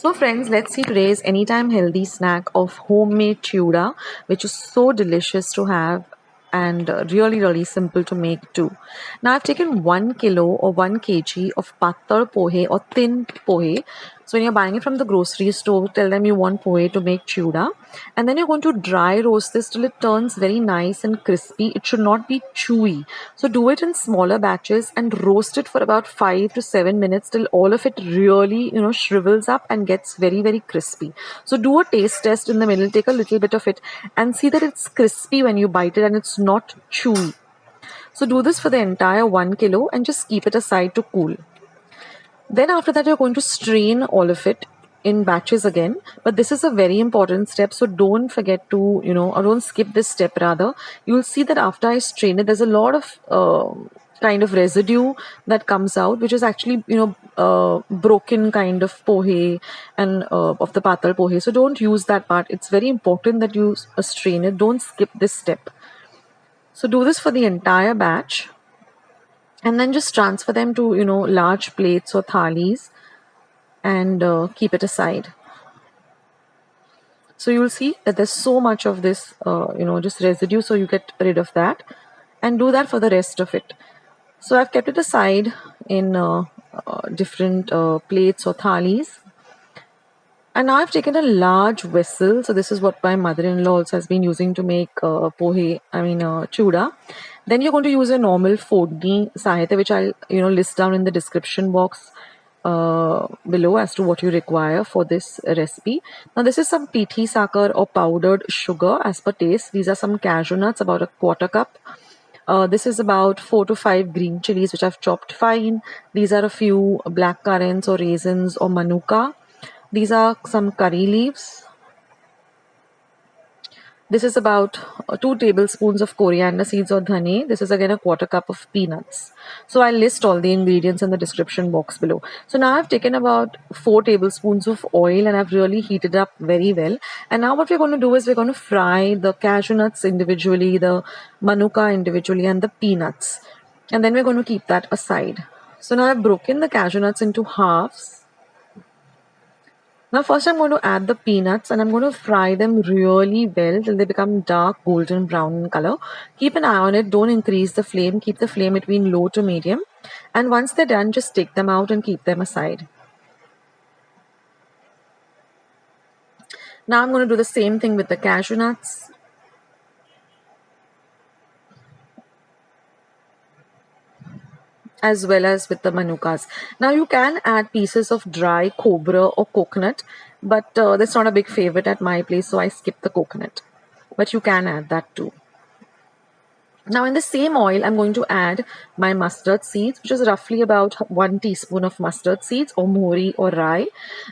So friends, let's see today's anytime healthy snack of homemade chura, which is so delicious to have and really simple to make too. Now I've taken 1 kilo or 1 kg of pattar pohe or thin pohe. So when you're buying it from the grocery store, tell them you want pohe to make chura, and then you're going to dry roast this till it turns very nice and crispy. It should not be chewy. So do it in smaller batches and roast it for about 5 to 7 minutes till all of it really, shrivels up and gets very crispy. So do a taste test in the middle, take a little bit of it and see that it's crispy when you bite it and it's not chewy. So do this for the entire 1 kilo and just keep it aside to cool. Then after that, you're going to strain all of it in batches again. But this is a very important step. So don't forget to, or don't skip this step rather. You'll see that after I strain it, there's a lot of kind of residue that comes out, which is actually, broken kind of pohe and of the patal pohe. So don't use that part. It's very important that you strain it. Don't skip this step. So do this for the entire batch. And then just transfer them to, large plates or thalis and keep it aside. So you'll see that there's so much of this, just residue. So you get rid of that and do that for the rest of it. So I've kept it aside in different plates or thalis. And now I've taken a large vessel. So this is what my mother-in-law also has been using to make chura. Then you're going to use a normal Fodni Sahita, which I'll list down in the description box below as to what you require for this recipe. Now this is some pithi sakar or powdered sugar as per taste. These are some cashew nuts, about a quarter cup. This is about 4 to 5 green chilies which I've chopped fine. These are a few black currants or raisins or manuka. These are some curry leaves. This is about 2 tablespoons of coriander seeds or dhane. This is again a quarter cup of peanuts. So I'll list all the ingredients in the description box below. So now I've taken about 4 tablespoons of oil and I've really heated up very well. And now what we're going to do is we're going to fry the cashew nuts individually, the manuka individually and the peanuts. And then we're going to keep that aside. So now I've broken the cashew nuts into halves. Now first I'm going to add the peanuts and I'm going to fry them really well till they become dark golden brown in color. Keep an eye on it, don't increase the flame, keep the flame between low to medium. And once they're done, just take them out and keep them aside. Now I'm going to do the same thing with the cashew nuts. As well as with the manukas. Now you can add pieces of dry cobra or coconut, but that's not a big favorite at my place, so I skip the coconut. But you can add that too. Now in the same oil, I'm going to add my mustard seeds, which is roughly about 1 teaspoon of mustard seeds or mori or rye.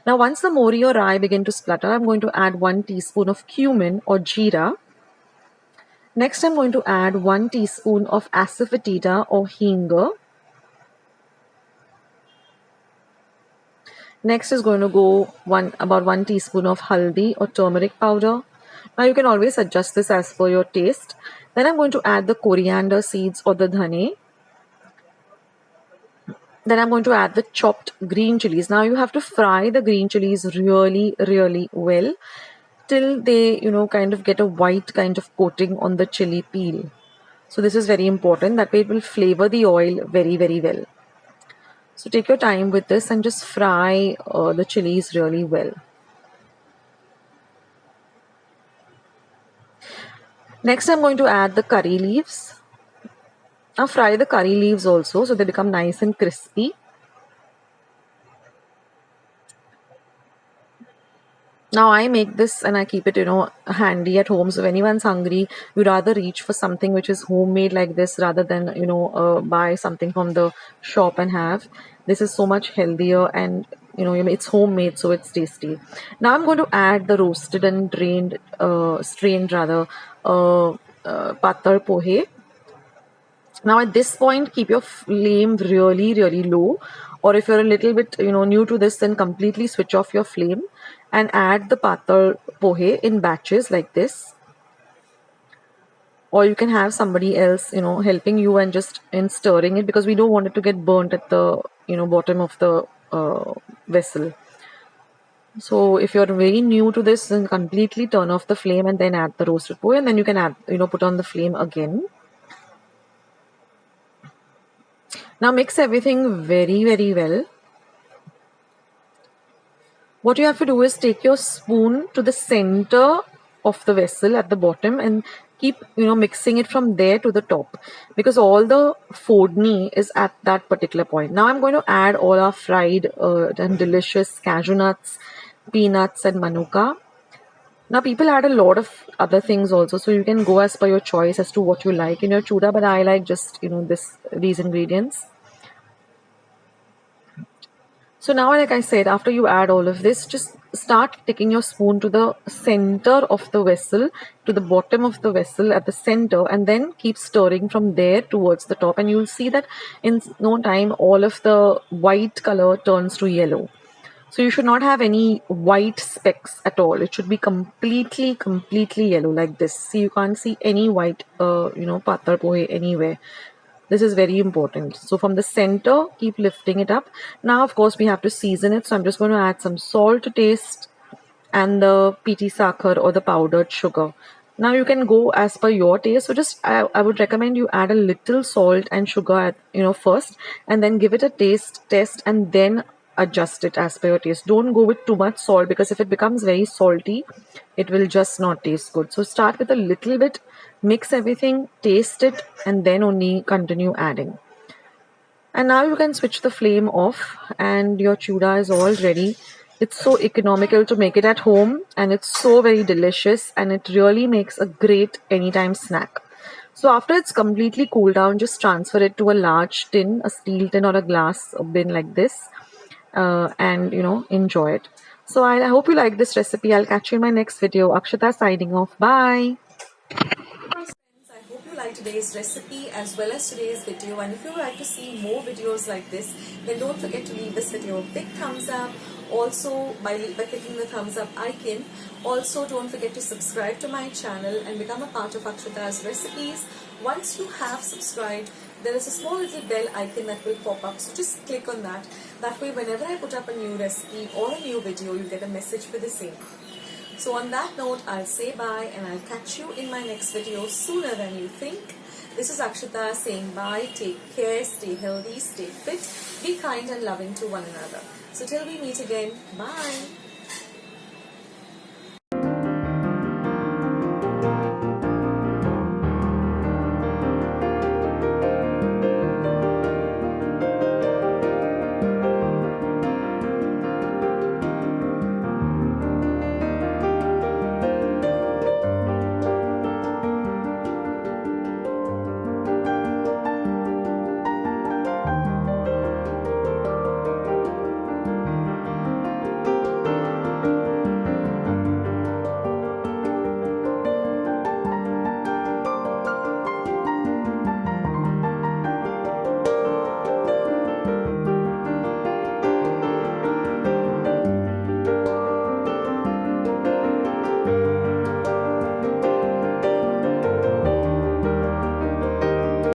Now once the mori or rye begin to splutter, I'm going to add 1 teaspoon of cumin or jeera. Next, I'm going to add 1 teaspoon of asafoetida or hinga. Next is going to go about 1 teaspoon of haldi or turmeric powder. Now you can always adjust this as per your taste. Then I'm going to add the coriander seeds or the dhane. Then I'm going to add the chopped green chilies. Now you have to fry the green chilies really well till they, kind of get a white kind of coating on the chili peel. So this is very important. That way it will flavor the oil very well. So take your time with this and just fry the chilies really well. Next, I'm going to add the curry leaves. Now fry the curry leaves also so they become nice and crispy. Now I make this and I keep it, handy at home. So if anyone's hungry, you rather reach for something which is homemade like this rather than, buy something from the shop and have. This is so much healthier and, it's homemade, so it's tasty. Now I'm going to add the roasted and strained pattar pohe. Now at this point, keep your flame really low. Or if you're a little bit, new to this, then completely switch off your flame and add the pattar pohe in batches like this. Or you can have somebody else, helping you and just in stirring it, because we don't want it to get burnt at the, bottom of the vessel. So if you're very new to this, then completely turn off the flame and then add the roasted poha, and then you can add, put on the flame again. Now mix everything very, very well. What you have to do is take your spoon to the center of the vessel at the bottom and keep, mixing it from there to the top, because all the fodni is at that particular point. Now I'm going to add all our fried and delicious cashew nuts, peanuts and manuka. Now people add a lot of other things also, so you can go as per your choice as to what you like in your chuda, but I like just, these ingredients. So now, like I said, after you add all of this, just start taking your spoon to the center of the vessel, to the bottom of the vessel at the center, and then keep stirring from there towards the top. And you'll see that in no time, all of the white color turns to yellow. So you should not have any white specks at all. It should be completely, completely yellow like this. See, you can't see any white, patar pohe anywhere. This is very important. So from the center, keep lifting it up. Now, of course, we have to season it. So I'm just going to add some salt to taste and the piti sakhar or the powdered sugar. Now you can go as per your taste. So just I would recommend you add a little salt and sugar at, first, and then give it a test and then adjust it as per your taste. Don't go with too much salt, because if it becomes very salty, it will just not taste good. So start with a little bit, mix everything, taste it, and then only continue adding. And now you can switch the flame off and your chuda is all ready. It's so economical to make it at home, and it's so very delicious, and it really makes a great anytime snack. So after it's completely cooled down, just transfer it to a large tin, a steel tin or a glass bin like this, and enjoy it. So I hope you like this recipe. I'll catch you in my next video. Akshata signing off. Bye. I hope you like today's recipe as well as today's video, and if you would like to see more videos like this, then don't forget to leave this video a big thumbs up. Also, by clicking the thumbs up icon. Also, don't forget to subscribe to my channel and become a part of Akshata's recipes. Once you have subscribed, there is a small little bell icon that will pop up, so just click on that. That way, whenever I put up a new recipe or a new video, you get a message for the same. So on that note, I'll say bye and I'll catch you in my next video sooner than you think. This is Akshata saying bye, take care, stay healthy, stay fit, be kind and loving to one another. So till we meet again, bye.